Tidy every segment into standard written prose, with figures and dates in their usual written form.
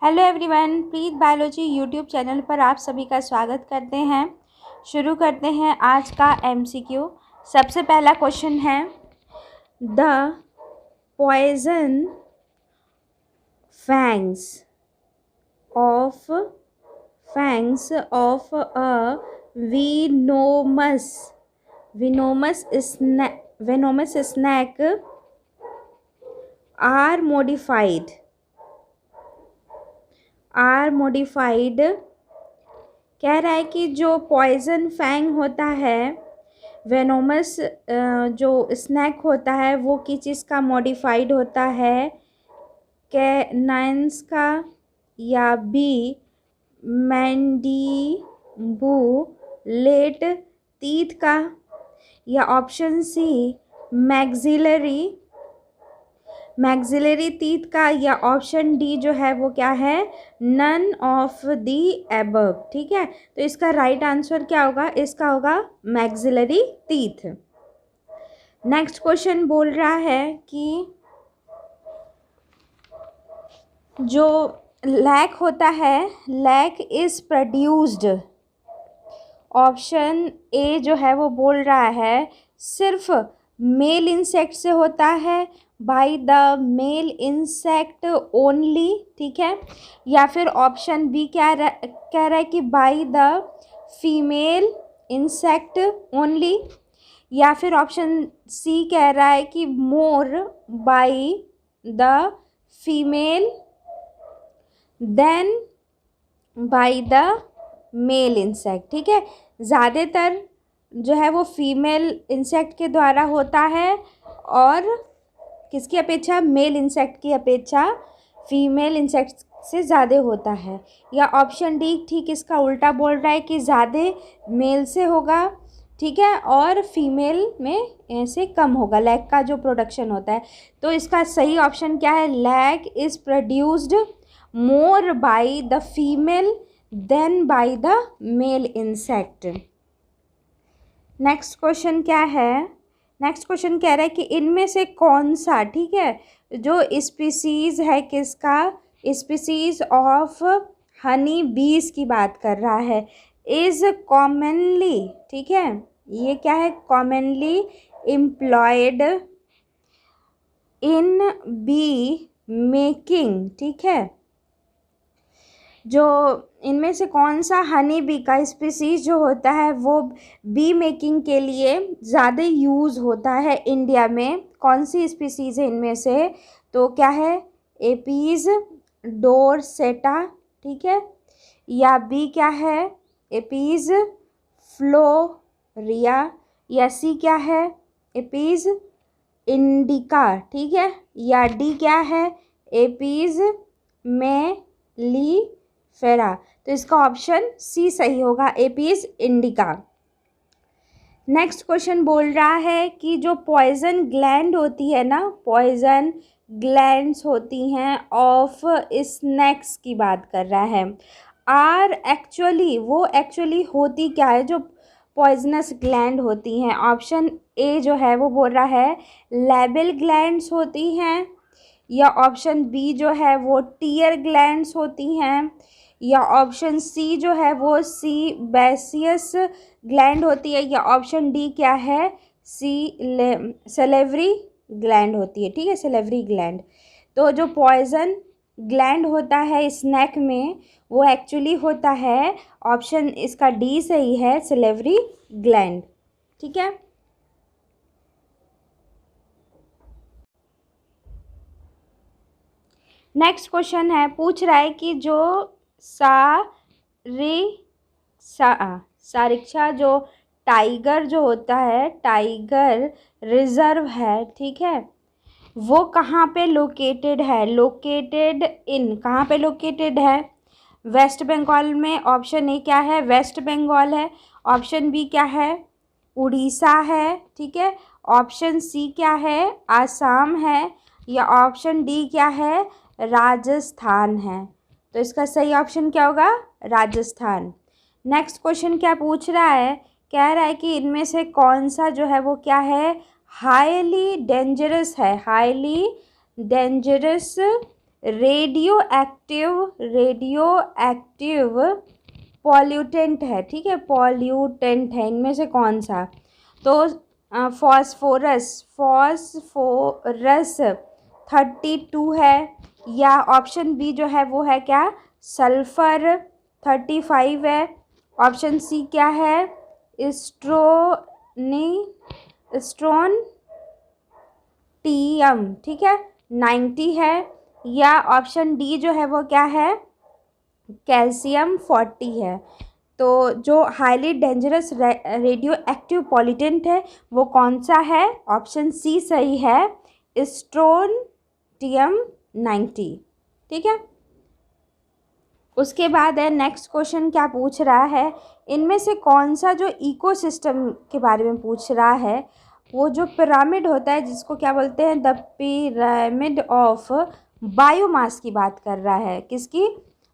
Hello everyone, प्रीत biology YouTube channel पर आप सभी का स्वागत करते हैं। शुरू करते हैं आज का एमसीक्यू। सबसे पहला क्वेश्चन है, the poison fangs of a venomous snake are modified. कह रहा है कि जो पॉइजन फैंग होता है, वेनोमस जो स्नैक होता है वो किस चीज़ का मॉडिफाइड होता है, कैनाइन्स का, या बी मैंडीबुलेट टीथ का, या ऑप्शन सी मैक्सिलरी टीथ का, या ऑप्शन डी जो है वो क्या है, नन ऑफ दी एबव। ठीक है, तो इसका राइट आंसर क्या होगा, इसका होगा मैक्सिलरी टीथ। नेक्स्ट क्वेश्चन बोल रहा है कि जो लैक होता है, lac is produced, option A जो है वो बोल रहा है सिर्फ मेल इंसेक्ट से होता है, bye the male insect only. ठीक है, या फिर ऑप्शन बी कह रहा है कि by the female insect only, या फिर ऑप्शन सी कह रहा है कि more by the female than by the male insect. ठीक है, ज़्यादातर जो है वो फीमेल इंसेक्ट के द्वारा होता है, और किसकी अपेक्षा, मेल इंसेक्ट की अपेक्षा फीमेल इंसेक्ट से ज़्यादा होता है। या ऑप्शन डी ठीक इसका उल्टा बोल रहा है कि ज़्यादा मेल से होगा, ठीक है, और फीमेल में ऐसे कम होगा, लैक का जो प्रोडक्शन होता है। तो इसका सही ऑप्शन क्या है, lac is produced more by the female than by the male insect. Next question क्या है, नेक्स्ट क्वेश्चन कह रहा है कि इनमें से कौन सा, ठीक है, जो स्पीसीज है किसका, स्पीसीज ऑफ हनी बीज की बात कर रहा है, इज कॉमनली, ठीक है, ये क्या है, commonly employed in be making. ठीक है, जो इनमें से कौन सा हनी बी का स्पीसीज जो होता है वो बी मेकिंग के लिए ज़्यादा यूज़ होता है इंडिया में, कौन सी स्पीसीज है इनमें से, तो क्या है, एपीज डोरसेटा, ठीक है, या बी क्या है, एपीज फ्लोरिया, या सी क्या है, एपीज इंडिका, ठीक है, या डी क्या है, एपीज मेलिफेरा। तो इसका ऑप्शन सी सही होगा, एपीज इंडिका। नेक्स्ट क्वेश्चन बोल रहा है कि जो पॉइजन ग्लैंड होती है ना, पॉइजन ग्लैंड्स होती हैं ऑफ स्नैक्स की बात कर रहा है, आर एक्चुअली, वो एक्चुअली होती क्या है जो पॉइजनस ग्लैंड होती हैं। ऑप्शन ए जो है वो बोल रहा है लेबल ग्लैंड्स होती हैं, या ऑप्शन बी जो है वो टीयर ग्लैंड्स होती हैं, या ऑप्शन सी जो है वो सीबेसियस ग्लैंड होती है, या ऑप्शन डी क्या है, सेलेवरी ग्लैंड होती है। ठीक है, सेलेवरी ग्लैंड। तो जो पॉइजन ग्लैंड होता है स्नैक में वो एक्चुअली होता है, ऑप्शन इसका डी सही है, सेलेवरी ग्लैंड। ठीक है, नेक्स्ट क्वेश्चन है, पूछ रहा है कि जो सारिक्शा जो टाइगर जो होता है, टाइगर रिजर्व है, ठीक है, वो कहाँ पे लोकेटेड है, लोकेटेड इन, कहाँ पे लोकेटेड है, वेस्ट बंगाल में। ऑप्शन ए क्या है, वेस्ट बंगाल है, ऑप्शन बी क्या है, उड़ीसा है, ठीक है, ऑप्शन सी क्या है, आसाम है, या ऑप्शन डी क्या है, राजस्थान है। तो इसका सही ऑप्शन क्या होगा, राजस्थान। नेक्स्ट क्वेश्चन क्या पूछ रहा है, कह रहा है कि इनमें से कौन सा जो है वो क्या है, हाईली डेंजरस है, highly dangerous radio active pollutant है, ठीक है, पॉल्यूटेंट है, इनमें से कौन सा? तो फॉस्फोरस 32 है, या ऑप्शन बी जो है वो है क्या, सल्फर 35 है, ऑप्शन सी क्या है, स्ट्रोनटियम, ठीक है, 90 है, या ऑप्शन डी जो है वो क्या है, कैल्शियम 40 है। तो जो highly dangerous radio active pollutant है वो कौन सा है? ऑप्शन सी सही है, स्ट्रोनटियम 90, ठीक है। उसके बाद है नेक्स्ट क्वेश्चन, क्या पूछ रहा है, इनमें से कौन सा जो इकोसिस्टम के बारे में पूछ रहा है, वो जो पिरामिड होता है जिसको क्या बोलते हैं, द पिरामिड ऑफ बायोमास की बात कर रहा है, किसकी?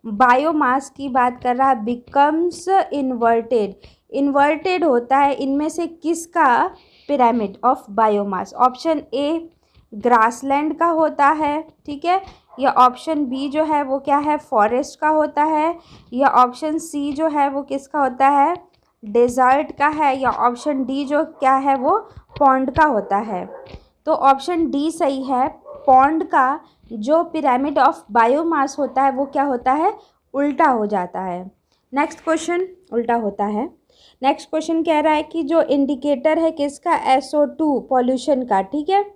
बायोमास की बात कर रहा है, बिकम्स इन्वर्टेड होता है, इनमें से किसका pyramid of biomass? Option A grassland का होता है, ठीक है, या ऑप्शन बी जो है वो क्या है, फॉरेस्ट का होता है, या ऑप्शन सी जो है वो किसका होता है, डेजर्ट का है, या ऑप्शन डी जो क्या है वो पॉन्ड का होता है। तो ऑप्शन डी सही है, पॉन्ड का जो पिरामिड ऑफ बायोमास होता है वो क्या होता है, उल्टा हो जाता है। नेक्स्ट क्वेश्चन उल्टा होता है। नेक्स्ट क्वेश्चन कह रहा है कि जो इंडिकेटर है किसका, SO2 पॉल्यूशन का, ठीक है,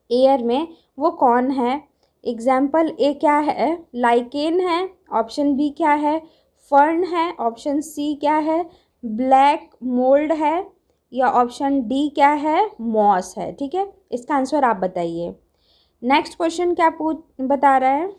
एयर में, वो कौन है? एग्जाम्पल ए क्या है, लाइकेन है, ऑप्शन बी क्या है, फर्न है, ऑप्शन सी क्या है, ब्लैक मोल्ड है, या ऑप्शन डी क्या है, मॉस है, ठीक है। इसका आंसर आप बताइए। नेक्स्ट क्वेश्चन क्या बता रहा है,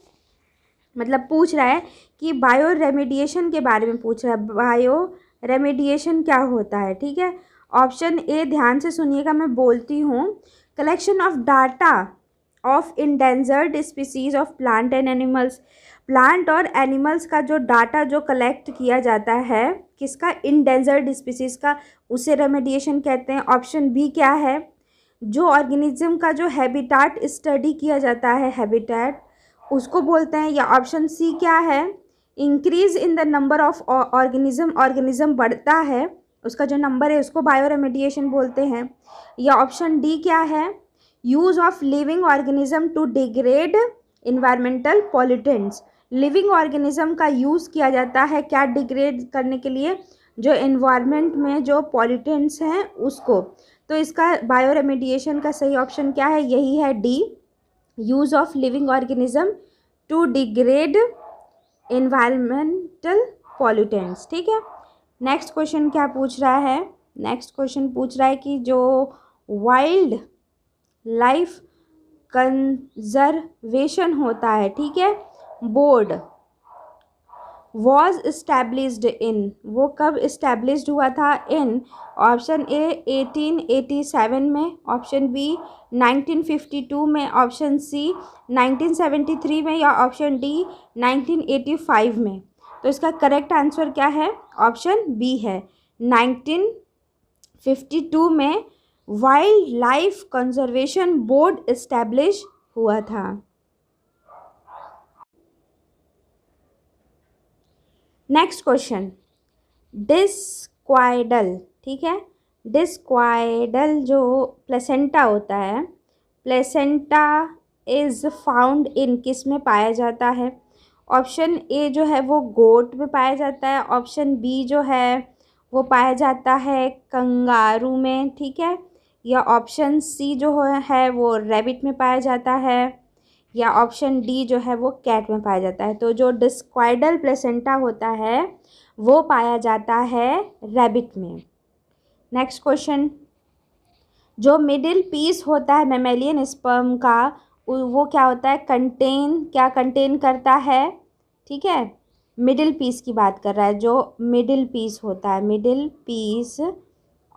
मतलब पूछ रहा है कि बायो रेमेडिएशन के बारे में पूछ रहा है, बायो रेमेडिएशन क्या होता है, ठीक है। ऑप्शन ए, ध्यान से सुनिएगा मैं बोलती हूँ, collection of data of endangered species of plant and animals, plant और एनिमल्स का जो डाटा जो कलेक्ट किया जाता है किसका, इंडेंजर्ड स्पीसीज का, उसे रेमेडिएशन कहते हैं। ऑप्शन बी क्या है, जो ऑर्गेनिज्म का जो हैबिटाट स्टडी किया जाता है, हैबिटाट, उसको बोलते हैं। या ऑप्शन सी क्या है, increase in the number of organism बढ़ता है, उसका जो नंबर है उसको बायो रेमेडिएशन बोलते हैं। या ऑप्शन डी क्या है, use of living organism to degrade environmental pollutants, living organism का यूज़ किया जाता है क्या, डिग्रेड करने के लिए, जो एनवायरनमेंट में जो पॉल्यूटेंट्स हैं उसको। तो इसका बायो रेमेडिएशन का सही ऑप्शन क्या है, यही है D, use of living organism to degrade environmental pollutants, ठीक है। नेक्स्ट क्वेश्चन क्या पूछ रहा है, नेक्स्ट क्वेश्चन पूछ रहा है कि जो वाइल्ड लाइफ कंजर्वेशन होता है, ठीक है, बोर्ड वॉज इस्टेब्लिश्ड इन, वो कब इस्टेब्लिश्ड हुआ था, इन ऑप्शन ए 1887 में, ऑप्शन बी 1952 में, ऑप्शन सी 1973 में, या ऑप्शन डी 1985 में। तो इसका करेक्ट आंसर क्या है, ऑप्शन बी है, 1952 में wild life conservation board establish हुआ था। नेक्स्ट क्वेश्चन, डिस्क्वाइडल, ठीक है, डिस्क्वाइडल जो प्लेसेंटा होता है, प्लेसेंटा इज़ फाउंड इन, किस में पाया जाता है? ऑप्शन ए जो है वो गोट में पाया जाता है, ऑप्शन बी जो है वो पाया जाता है कंगारू में, ठीक है, या ऑप्शन सी जो है वो रैबिट में पाया जाता है, या ऑप्शन डी जो है वो कैट में पाया जाता है। तो जो डिस्क्वाइडल प्लेसेंटा होता है वो पाया जाता है रैबिट में। नेक्स्ट क्वेश्चन, जो मिडिल पीस होता है मैमेलियन स्पर्म का, वो क्या होता है, क्या कंटेन करता है, ठीक है, मिडिल पीस की बात कर रहा है, जो मिडिल पीस होता है, middle piece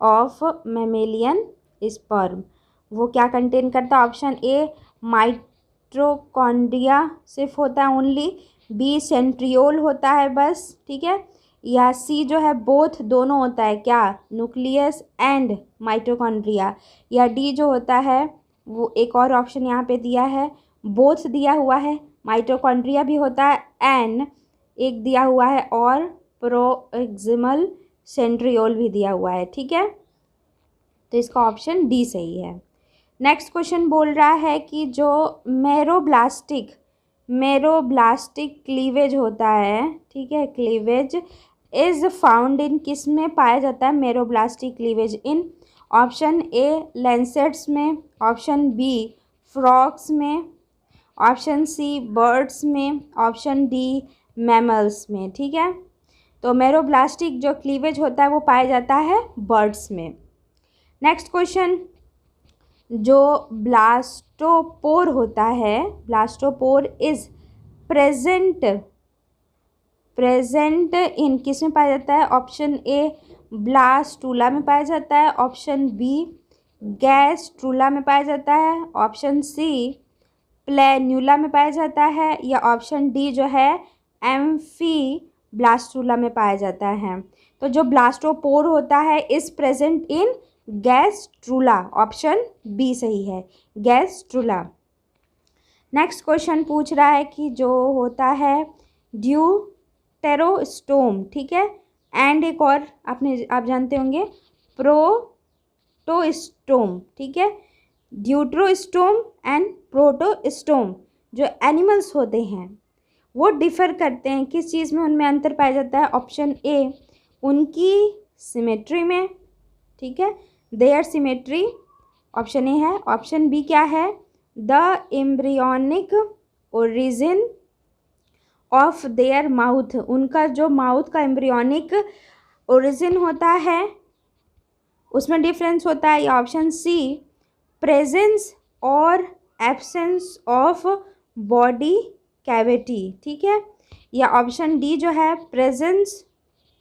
of mammalian sperm, वो क्या कंटेन करता है? ऑप्शन ए माइटोकॉन्ड्रिया सिर्फ होता है ओनली, बी सेंट्रियोल होता है बस, ठीक है, या सी जो है बोथ दोनों होता है क्या, न्यूक्लियस एंड माइटोकॉन्ड्रिया, या डी जो होता है वो एक और ऑप्शन यहाँ पे दिया है बोथ दिया हुआ है, माइटोकॉन्ड्रिया भी होता है, एन एक दिया हुआ है, और प्रोक्सिमल सेंट्रियोल भी दिया हुआ है। ठीक है, तो इसका ऑप्शन डी सही है। नेक्स्ट क्वेश्चन बोल रहा है कि जो मेरोब्लास्टिक क्लीवेज होता है, ठीक है, क्लीवेज इज फाउंड इन, किस में पाया जाता है मेरोब्लास्टिक क्लीवेज? इन ऑप्शन ए लैंसेट्स में, ऑप्शन बी फ्रॉग्स में, ऑप्शन सी बर्ड्स में, ऑप्शन डी मैमल्स में। ठीक है, तो मेरोब्लास्टिक जो क्लीवेज होता है वो पाया जाता है बर्ड्स में। नेक्स्ट क्वेश्चन, जो ब्लास्टोपोर होता है, ब्लास्टोपोर इज प्रेजेंट इन, किस में पाया जाता है? ऑप्शन ए ब्लास्टूला में पाया जाता है, ऑप्शन बी गैस्ट्रूला में पाया जाता है, ऑप्शन सी प्लेन्यूला में पाया जाता है, या ऑप्शन डी जो है एम्फी ब्लास्टूला में पाया जाता है। तो जो ब्लास्टोपोर होता है is present in gastrula, option B सही है, गैस्ट्रूला। नेक्स्ट क्वेश्चन पूछ रहा है कि जो होता है ड्यूटेरोस्टोम, ठीक है, एंड एक और आप जानते होंगे प्रोटोस्टोम, ठीक है, ड्यूटेरोस्टोम एंड प्रोटोस्टोम जो एनिमल्स होते हैं वो डिफ़र करते हैं किस चीज़ में, उनमें अंतर पाया जाता है? ऑप्शन ए उनकी सिमेट्री में, ठीक है, देयर सिमेट्री, ऑप्शन ए है। ऑप्शन बी क्या है? The embryonic origin of their mouth, उनका जो माउथ का एम्ब्रियोनिक ओरिजिन होता है उसमें डिफरेंस होता है, या ऑप्शन सी प्रेजेंस और एब्सेंस ऑफ बॉडी कैविटी, ठीक है, या ऑप्शन डी जो है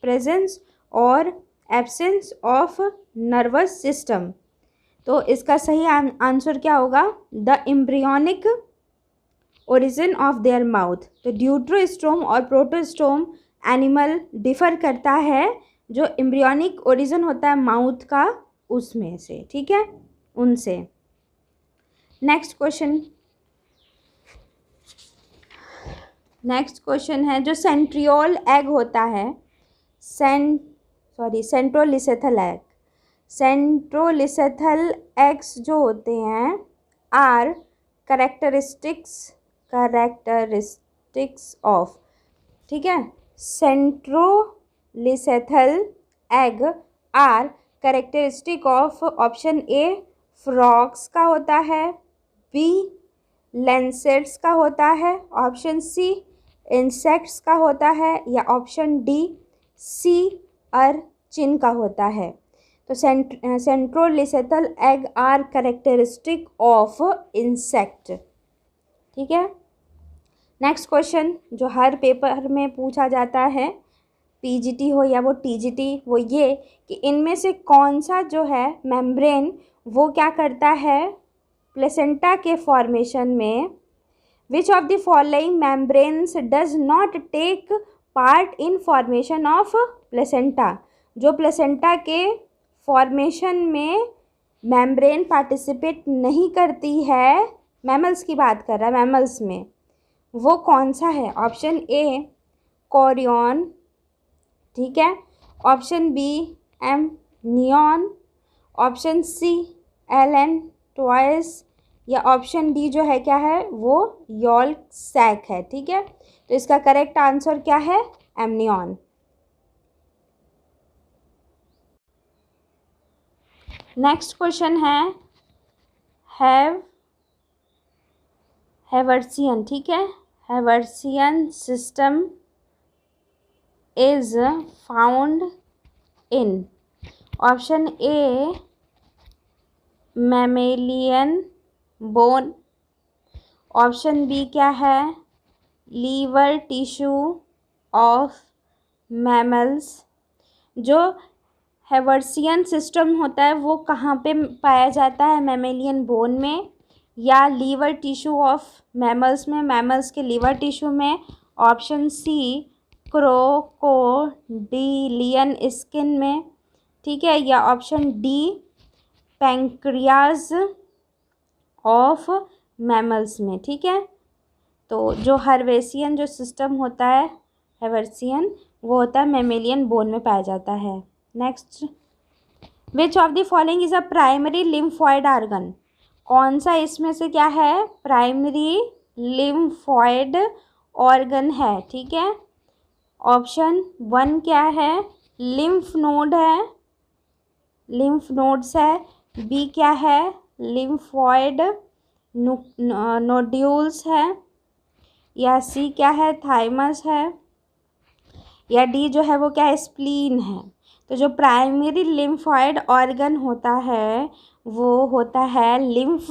प्रेजेंस और एब्सेंस ऑफ नर्वस सिस्टम। तो इसका सही आंसर क्या होगा? The embryonic origin of their mouth. तो ड्यूटेरोस्टोम और प्रोटोस्टोम एनिमल डिफ़र करता है जो एम्ब्रियोनिक ओरिजिन होता है माउथ का उसमें से, ठीक है, उनसे। नेक्स्ट क्वेश्चन है जो सेंट्रियोल एग होता है, सेंट्रोलिसेथल एग, सेंट्रोलिसेथल एग्स जो होते हैं आर कैरेक्टरिस्टिक्स ऑफ, ठीक है, centrolecithal egg are characteristic of, option a frogs का होता है, बी लैंसेट्स का होता है, ऑप्शन सी इंसेक्ट्स का होता है, या ऑप्शन डी सी अर्चिन का होता है। तो centrolecithal egg are characteristic of insect, ठीक है। नेक्स्ट क्वेश्चन जो हर पेपर में पूछा जाता है, पीजीटी हो या वो टीजीटी, वो ये कि इनमें से कौन सा जो है मेम्ब्रेन वो क्या करता है प्लेसेंटा के फॉर्मेशन में, which of the following membranes does not take part in formation of placenta, जो प्लेसेंटा के फॉर्मेशन में मेम्ब्रेन पार्टिसिपेट नहीं करती है, मैमल्स की बात कर रहा है, मैमल्स में वो कौन सा है? ऑप्शन ए कोरियन, ठीक है, option B amnion, option C allantois, या ऑप्शन डी जो है क्या है वो यॉल्क सैक है, ठीक है। तो इसका करेक्ट आंसर क्या है? एमनियन। नेक्स्ट क्वेश्चन है हैवर्सियन, ठीक है, Haversian system is found in, option A mammalian bone, option B क्या है लीवर टिश्यू ऑफ मैमल्स। जो हैवर्सियन सिस्टम होता है वो कहाँ पे पाया जाता है? मैमेलियन बोन में या लीवर टिश्यू ऑफ मैमल्स में, मैमल्स के लीवर टिश्यू में, ऑप्शन सी क्रोकोडिलियन स्किन में, ठीक है, या option D pancreas of mammals में, ठीक है। तो जो हर्वेसियन जो सिस्टम होता है, हेवर्सियन, वो होता है मेमेलियन बोन में पाया जाता है। Next, which of the following is a primary lymphoid organ? कौन सा इसमें से क्या है, प्राइमरी लिम्फॉइड ऑर्गन है, ठीक है। ऑप्शन 1 क्या है, लिम्फ नोड है, लिम्फ नोड्स है। बी क्या है, लिम्फॉइड नोड्यूल्स है। या सी क्या है, थाइमस है। या डी जो है वो क्या है, स्प्लीन है। तो जो प्राइमरी लिम्फॉइड ऑर्गन होता है वो होता है लिम्फ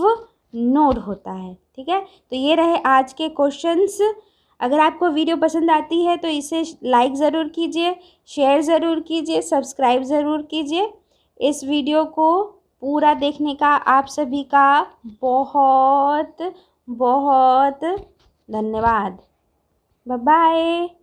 नोड होता है, ठीक है। तो ये रहे आज के क्वेश्चंस। अगर आपको वीडियो पसंद आती है तो इसे लाइक ज़रूर कीजिए, शेयर ज़रूर कीजिए, सब्सक्राइब ज़रूर कीजिए। इस वीडियो को पूरा देखने का आप सभी का बहुत बहुत धन्यवाद। Bye bye.